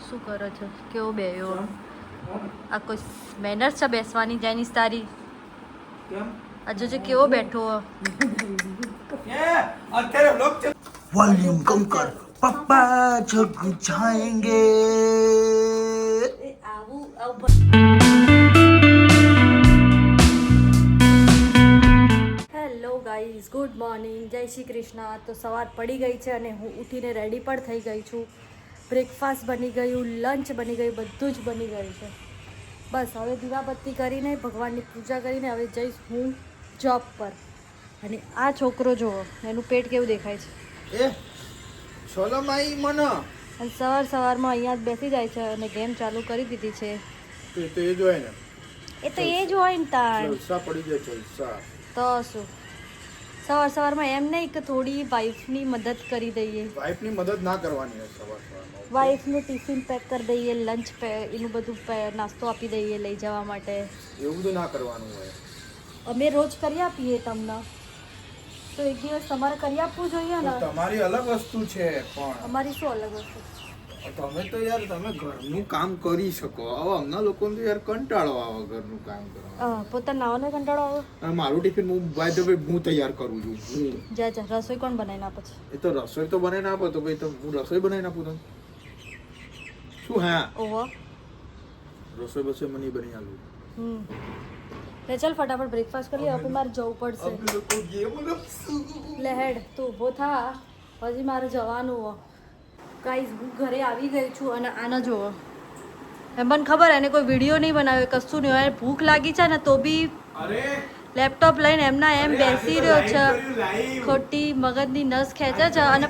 શું કરે છે? કેવો બેયો? આ કોઈ મેનર્સ છે બેસવાની જાયની તારી? કેમ? આ જોજે કેવો બેઠો હો. અત્યારે વ્લોગ છે. વોલ્યુમ કમ કર, પપ્પા જગ જાએંગે. હેલો ગાઈઝ, ગુડ મોર્નિંગ, જય શ્રી કૃષ્ણ. તો સવાર પડી ગઈ છે અને હું ઉઠીને રેડી પણ થઈ ગઈ છું. બ્રેકફાસ્ટ બની ગયું, લંચ બની ગયું, બધું જ બની ગયું છે. બસ હવે દીવાબત્તી કરીને ભગવાનની પૂજા કરીને હવે જઈશ હું જોબ પર. અને આ છોકરો જુઓ, એનું પેટ કેવું દેખાય છે. એ સોલમાઈ મનો અને સવારમાં અહીંયા જ બેસી જાય છે અને ગેમ ચાલુ કરી દીધી છે. તો એ જોય ને, એ તો એ જ હોય ને તાણ. જલસા પડી જાય, જલસા. તો શું સવારમાં એમ નહીં કે થોડી વાઈફની મદદ કરી દઈએ. વાઈફની મદદ ના કરવાની હોય સવારમાં. વાઈફનું ટિફિન પેક કરી દઈએ, લંચ એનું બધું નાસ્તો આપી દઈએ લઈ જવા માટે. એવું બધું ના કરવાનું હોય. અમે રોજ કરી આપીએ તમને, તો એક દિવસ તમારે કરી આપવું જોઈએ ને. તમારી અલગ વસ્તુ છે, પણ અમારી શું અલગ વસ્તુ? તમે તો યાર તમે ઘરનું કામ કરી શકો. હવે અમના લોકોને તો યાર કંટાળો આવે ઘરનું કામ કરવાનો. પોતાના નાવાનો કંટાળો આવે. અને મારું ટિફિન હું બાય ધ વે હું તૈયાર કરું છું. જા રસોઈ કોણ બનાવીને આપે છે? એ તો રસોઈ તો બનાવીને આપો તો ભાઈ, તો હું રસોઈ બનાવીને આપું તમને શું? હા, ઓહો, રસોઈ બસોઈ મને બની આલું. લે ચાલ ફટાફટ બ્રેકફાસ્ટ કરી લે, મારે જવું પડશે. લે હેડ તું ઊભો થા, હજી મારે જવાનું હો. ગાઈઝ હું ઘરે આવી ગઈ છું અને આને જુઓ, એમ મને ખબર એને કોઈ વિડીયો નહીં બનાવ્યો, કશું નહીં હોય. ભૂખ લાગી છે ને તો બી લેપટોપ લઈને એમના એમ બેસી રહ્યો છે. ખોટી મગજની નસ ખેંચે છે અને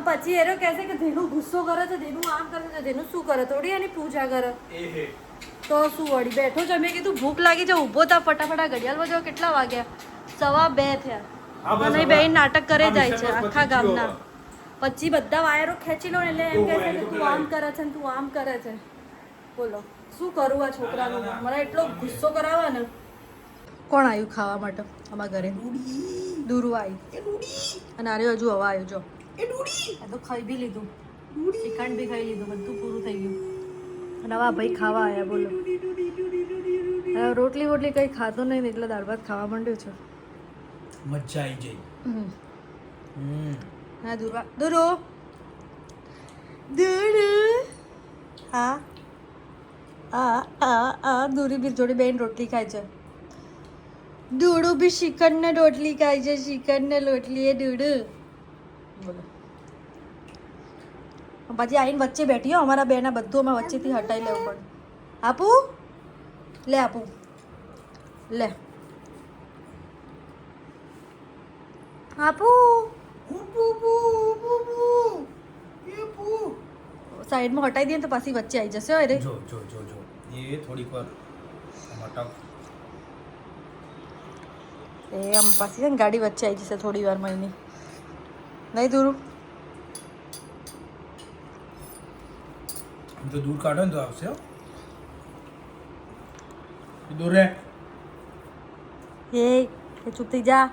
પછી એનો કહેશે કે ધેનું ગુસ્સો કરે છે, ધેનું આમ કરે છે, ધેનું શું કરે, થોડી એની પૂજા કરે. તો શું વળી બેઠો છે. મેં કીધું ભૂખ લાગી છે, ઊભો થા ફટાફટ. ઘડિયાળમાં જો કેટલા વાગ્યા, 2:15 થયા અને બેન નાટક કરે જાય છે આખા ગામના. પછી બધા વાયરો ખેંચી લો એટલે એમ કહે છે કે તું આમ કરે છે ને તું આમ કરે છે. બોલો શું કરું આ છોકરાનું? મને એટલો ગુસ્સો કરાવે ને. કોણ આવ્યું ખાવા માટે અમારા ઘરે? દૂરું આવી. અને આરે હજુ હવા આવ્યું જો. આ તો ખાઈ બી લીધું, શ્રીખંડ બી ખાઈ લીધું, બધું પૂરું થઈ ગયું. અને હવે ભાઈ ખાવા આવ્યા. બોલો રોટલી વોટલી કંઈ ખાતો નહીં એટલે દાળ ભાત ખાવા માંડ્યો છે. મજા આવી જાય. હા દુરવા દુરુ દુરુ હા દૂરી બી જોડી બેન રોટલી ખાય છે. દૂડુ બી શ્રીખંડ ને રોટલી ખાય છે. શ્રીખંડ ને રોટલી એ દૂડુ. બોલો પછી આવીને વચ્ચે બેઠી હો. અમારા બેના બધું અમે વચ્ચેથી હટાવી લેવું પડે. આપું લે, આપું લે, આપું. સાઈડમાં હટાઈ દઈએ તો પાછી વચ્ચે આવી જશે. અરે જો જો જો જો એ થોડીક વાર હટાવ. એ આમ પાછી છે ને ગાડી વચ્ચે આવી જશે થોડી વાર મહિની. નહીં દૂર તો દૂર કાઢો ને તો આવશે. દૂર રે. એ ચૂપ થઈ જા.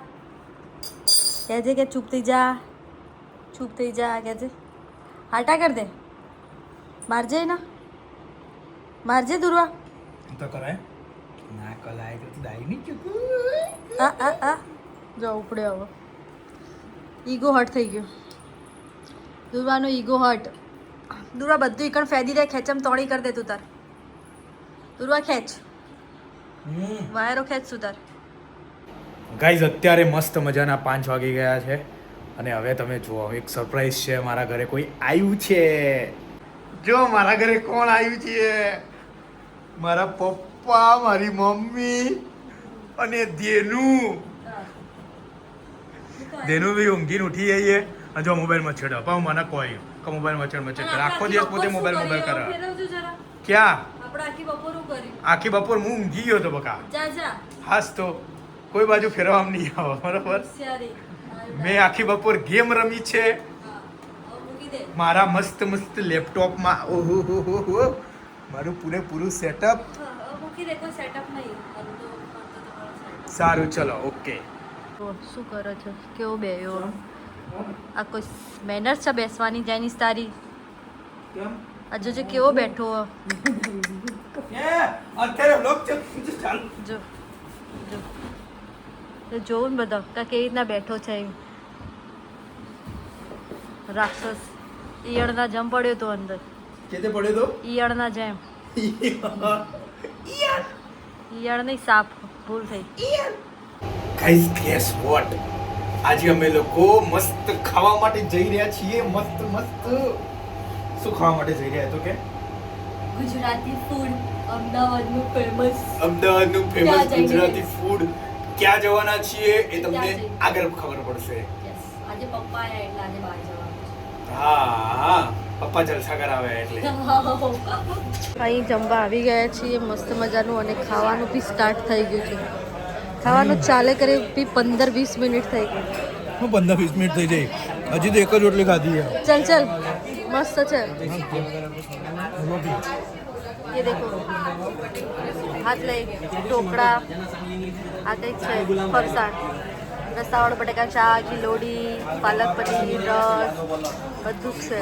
કહેજે કે ચૂપ થઈ જા, ચૂપ થઈ જા. કહેજે હાટા કર દે. મારજે ના, મારજે દુર્વા. તો કરાય ના કલાય તો દાઈ નહીં ચૂકું. જો ઉપડ્યો હવે. ઈગો હર્ટ થઈ ગયો દુર્વાનો. Ego hurt. દુર્વા બધું ઈકણ ફેદી દે. ખેંચમ તોડી કરી દે તું તાર. દુર્વા ખેંચ, વાયરો ખેંચ તું તાર. ગાઈઝ અત્યારે મસ્ત મજાના 5 વાગી ગયા છે અને હવે તમે જુઓ એક સરપ્રાઈઝ છે. મારા ઘરે કોઈ આવ્યું છે. જો મારા ઘરે કોણ આવ્યું છે? મારા પપ્પા, મારી મમ્મી અને ધેનુ. ધેનુ બી ઊંઘીને ઉઠી જઈએ અને જો મોબાઈલમાં છેડો પાવ મને કોઈ કે મોબાઈલમાં છેડ કરે. આખો દિવસ પોતે મોબાઈલ કરે. ક્યાં આખી બપોર હું ઊંઘી ગયો તો બકા. હાસ તો કોઈ બાજુ ફેરવામાં નહીં આવે. બરોબર. મેં આખી બપોર ગેમ રમી છે મારા મસ્ત મસ્ત લેપટોપમાં. ઓહો મારું પૂરેપૂરું સેટઅપ. સારું ચલો ઓકે. શું કરે છે? કેવો બેયો? આ કોઈ મેનર્સ છે બેસવાની જાયની તારી? કેમ આ જોજે કેવો બેઠો હો. અત્યારે બ્લોગ ચાલુ જો જો તો જોવું ને બધા કા કેવી રીતના બેઠો છે એમ. રાક્ષસ ઈયળના જમ પડ્યો તો અંદર. કેતે પડ્યો તો ઈયળના જેમ. ઈયળ નહીં સાપ ભૂલ થઈ. ગાઈસ ગેસ વોટ આજે અમે લોકો મસ્ત ખાવા માટે જઈ રહ્યા છીએ. મસ્ત મસ્ત શું ખાવા માટે જઈ રહ્યા તો કે ગુજરાતી ફૂડ અમદાવાદનું ફેમસ. અમદાવાદનું ફેમસ ક્યાં જઈને? ગુજરાતી ફૂડ ક્યાં જવાના છીએ એ તમને ક્યાં જઈને? આગળ ખબર પડશે. યસ આજે પપ્પા આયા એટલે આજે બહાર જવાનું હા પપ્પા જલસા કરાવે એટલે છે. અહીં જમવા આવી ગયા છીએ મસ્ત મજાનું અને ખાવાનું બી સ્ટાર્ટ થઈ ગયું છે. ખાવાનું ચાલે કરે બી 15-20 મિનિટ થઈ ગઈ. હું 15-20 મિનિટ થઈ જાય હજી તો એક જ રોટલી ખાધી છે. चल चल मस्त है. ये देखो हाथ ले ढोकड़ा आ गई છે ફરસાણ રસાવાળો બટેકા શાક લોડી પાલક પનીર રસ બધું જ છે.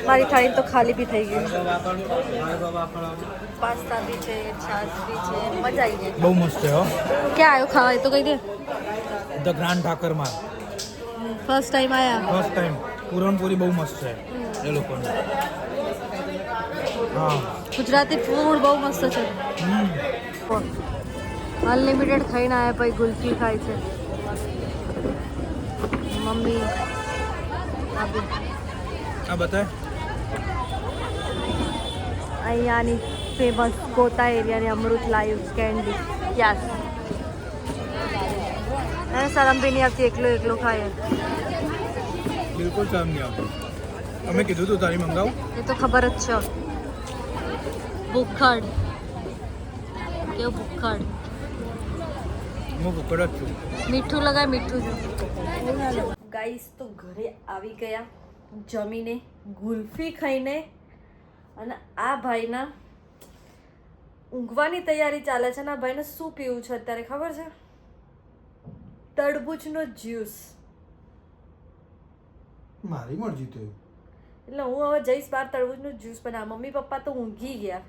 મારી થાળી તો ખાલી બી થઈ ગઈ. પાસ્તા બી છે છાશ બી છે મજા આવી ગઈ. બહુ મસ્ત છે હો. ક્યાં આવ્યો ખાવા એ તો કહી દે. ધ ગ્રાન્ડ ઠાકરમાં ફર્સ્ટ ટાઈમ આયા. ફર્સ્ટ ટાઈમ પૂરણપોરી બહુ મસ્ત છે એ લોકોની. હા ગુજરાતી ફૂડ બહુ મસ્ત છે. અનલિમિટેડ ખાઈને આવ્યા પછી ગુલ્ફી ખાય છે મમ્મી. આ બતાય અહીંયાની ફેમસ કોતા એરિયાની અમૃત લાઈવ કેન્ડી. યસ અને શરમ બી નહીં આવતી એકલો એકલો ખાય. બિલકુલ કામ નહીં આવતું. અમે કીધું તું તારી મંગાવું એ તો ખબર જ છે. ભૂખડ કેવું ભૂખડ. હું ભૂકડ જ છું. મીઠું લગાય મીઠું છે. ગાઈસ તો ઘરે આવી ગયા જમીને ગુલ્ફી ખાઈને અને આ ભાઈના ઊંઘવાની તૈયારી ચાલે છે ને આ ભાઈને શું પીવું છે અત્યારે ખબર છે? તરબૂચનો જ્યુસ. મારી મરજી તો એટલે હું હવે જઈશ બહાર તરબૂચનું જ્યુસ બનાવ. મમ્મી પપ્પા તો ઊંઘી ગયા.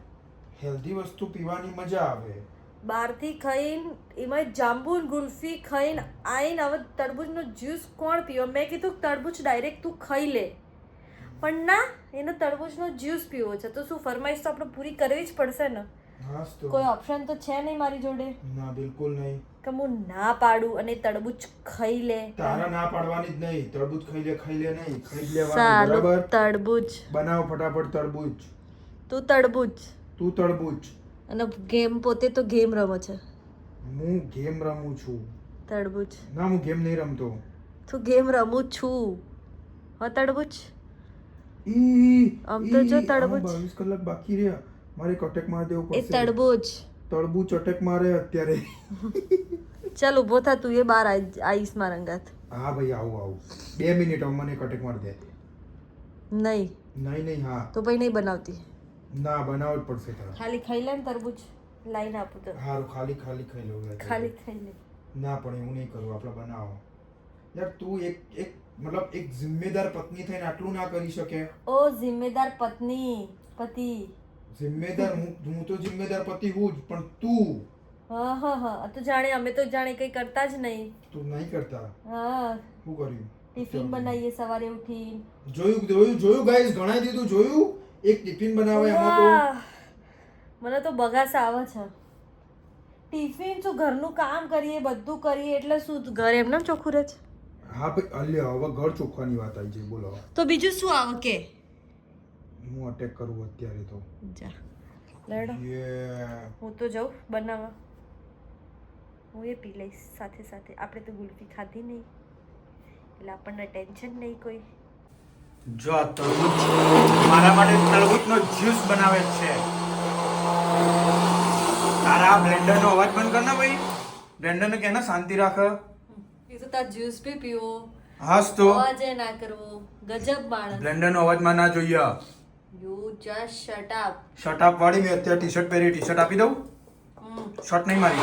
હેલ્ધી વસ્તુ પીવાની મજા આવે. બહારથી ખાઈને એમાં જાંબુ ને ગુલ્ફી ખાઈને આવીને હવે તરબૂચનો જ્યુસ કોણ પીવો? મેં કીધું તરબૂચ ડાયરેક્ટ તું ખાઈ લે પણ ના એનો તરબૂચનો જ્યુસ પીવો છે તો શું ફરમાઈશ તો આપણે પૂરી કરવી જ પડશે ને. કોઈ ઓપ્શન તો છે નહીં મારી જોડે. ના બિલકુલ નહીં કે હું ના પાડું અને તરબૂચ ખાઈ લે. તારા ના પાડવાની જ નહીં. તરબૂચ ખાઈ લે નહીં ખાઈ જ લેવાનું. સારું બરાબર તરબૂચ બનાવ ફટાફટ. તરબૂચ તું તરબૂચ તું તરબૂચ. અને ગેમ પોતે તો ગેમ રમે છે. હું ગેમ રમું છું. તરબૂચ ના હું ગેમ નહીં રમતો. તું ગેમ રમું છું. હા તરબૂચ આમ તો જો તરબૂચ 22 કલાક બાકી રહ્યા. મારે અટેક માર દેવો એ પડશે. તરબૂચ અટેક મારે અત્યારે. ચાલ ઊભો થા તું એ બહાર આવીશ મારા અંગાત. હા ભાઈ આવું 2 મિનિટ મને અટેક માર દે. નહીં હા તો ભાઈ નહીં બનાવતી. ના બનાવ જ પડશે તારા. ખાલી ખાઈ લે ને તરબૂચ લાઈને આપું તો. હારું ખાલી ખાઈ લઉં. ખાલી ખાઈ લે. ના પણ એવું નહીં કરું. આપણે બનાવો યાર. તું એક મતલબ એક જિમ્મેદાર પત્ની થઈને આટલું ના કરી શકે? ઓ જિમ્મેદાર પતિ જિમ્મેદાર હું તો જિમ્મેદાર પતિ હું જ પણ તું. હા તો જાણે અમે તો જાણે કઈ કરતા જ નહીં. તું નહીં કરતા. હા શું કર્યું? ટિફિન બનાવીએ સવારે ઉઠીને. જોયું ગાઈસ ગણાઈ દીધું. જોયું એક ટિફિન બનાવે એમાં તો મને તો બગાસ આવે છે. ટિફિન શું ઘરનું કામ કરીએ બધું કરીએ એટલે શું ઘર એમને ચોખ્ખું રહે છે? હા ભાઈ અલ્યા હવે ઘર ચોખ્ખાની વાત આવી છે. બોલો તો બીજું શું આવે કે હું અટેક કરું અત્યારે તો જા લડો. હું તો જાઉં બનાવવા. હું એ પી લઈશ સાથે સાથે. આપણે તો ગુલ્ફી ખાધી નહીં એટલે આપણને ટેન્શન નહીં કોઈ. જો આ તરબૂચ મારા માટે તરબૂચનો જ્યુસ બનાવે છે. તારા બ્લેન્ડરનો અવાજ બંધ કર ને ભાઈ. બ્લેન્ડરને કહે ને શાંતિ રાખ. એ તો તાર જ્યુસ બી પીવો. હાસ તો અવાજ ના કરવો. ગજબ માણસ. બ્લેન્ડરનો અવાજમાં ના જોઈએ. You just shut up. Shirt up વાળી મેં અત્યારે ટી-શર્ટ પહેરી. ટી-શર્ટ આપી દઉં? શર્ટ નહીં મારી.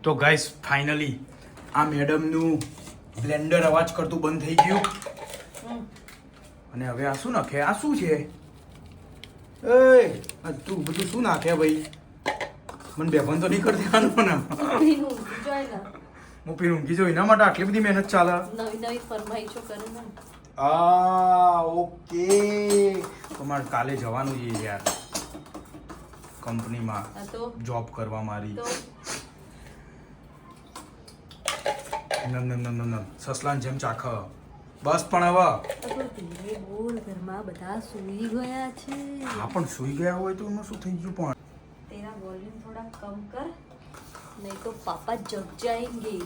તો ગાઈસ ફાઇનલી આ મેડમનું બ્લેન્ડર અવાજ કરતું બંધ થઈ ગયું. અને હવે આ શું નાખે? આ શું છે? એ તું બધું શું નાખે ભાઈ? મને બેભાન તો નહીં કરી દેવાનું ને. હું પીર ઊંઘી જો એના માટે આટલી બધી મહેનત ચાલે. નવી ફરમાઈશો કરું ને. ઓકે. તમારે કાલે જવાનું છે યાર કંપનીમાં જોબ કરવા મારી. નમ નમ નમ નમ સસલાન જેમ ચાખ. બસ પણ હવે બોલ ઘરમાં બધા સૂઈ ગયા છે. હા પણ સૂઈ ગયા હોય તો એમાં શું થઈ ગયું? પણ તેરા વોલ્યુમ થોડા કમ કર નહીં તો પાપા જગ જાएंगे.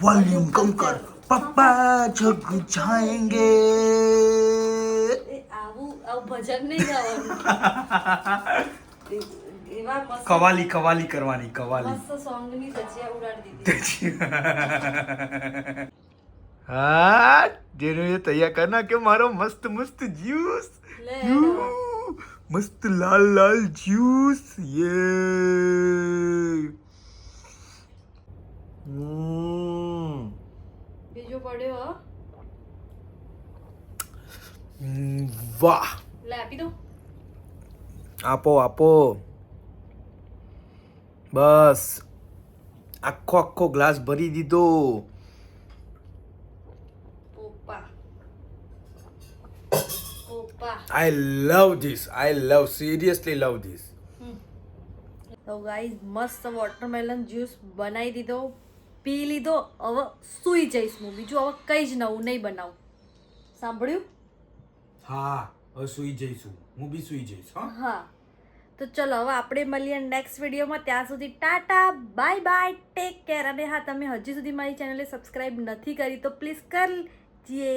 वॉल्यूम कम कर पापा जग जाएंगे. આવું ભજન નહીં ગાવાનું. એવા મસ્ત કવાલી કવાલી કરવાની. કવાલી મસ્ત સોંગ ની ધજિયા ઉડાડી દીધી. હા જેનો ये तैयार करना કે મારો મસ્ત મસ્ત જ્યુસ. મસ્ત લાલ લાલ જ્યુસ. યે બીજો પડ્યો. વાહ. લે આપી દો. આપો આપો. બસ આખો આખો ગ્લાસ ભરી દીધો. પોપા પોપા. I love this. I love seriously love this. તો ગાઈઝ મસ્ત વોટરમેલન જ્યુસ બનાવી દીધો, પી લીધો. હવે સૂઈ જઈશ હું. બીજું હવે કંઈ જ નવું નહીં બનાવું. સાંભળ્યું? હા હવે સૂઈ જઈશું. હું બી સૂઈ જઈશ. હા તો ચલો હવે આપણે મળીએ નેક્સ્ટ વિડીયોમાં. ત્યાં સુધી Tata bye bye take care. અને હા તમે હજી સુધી મારી ચેનલને સબસ્ક્રાઈબ નથી કરી તો પ્લીઝ કરજે.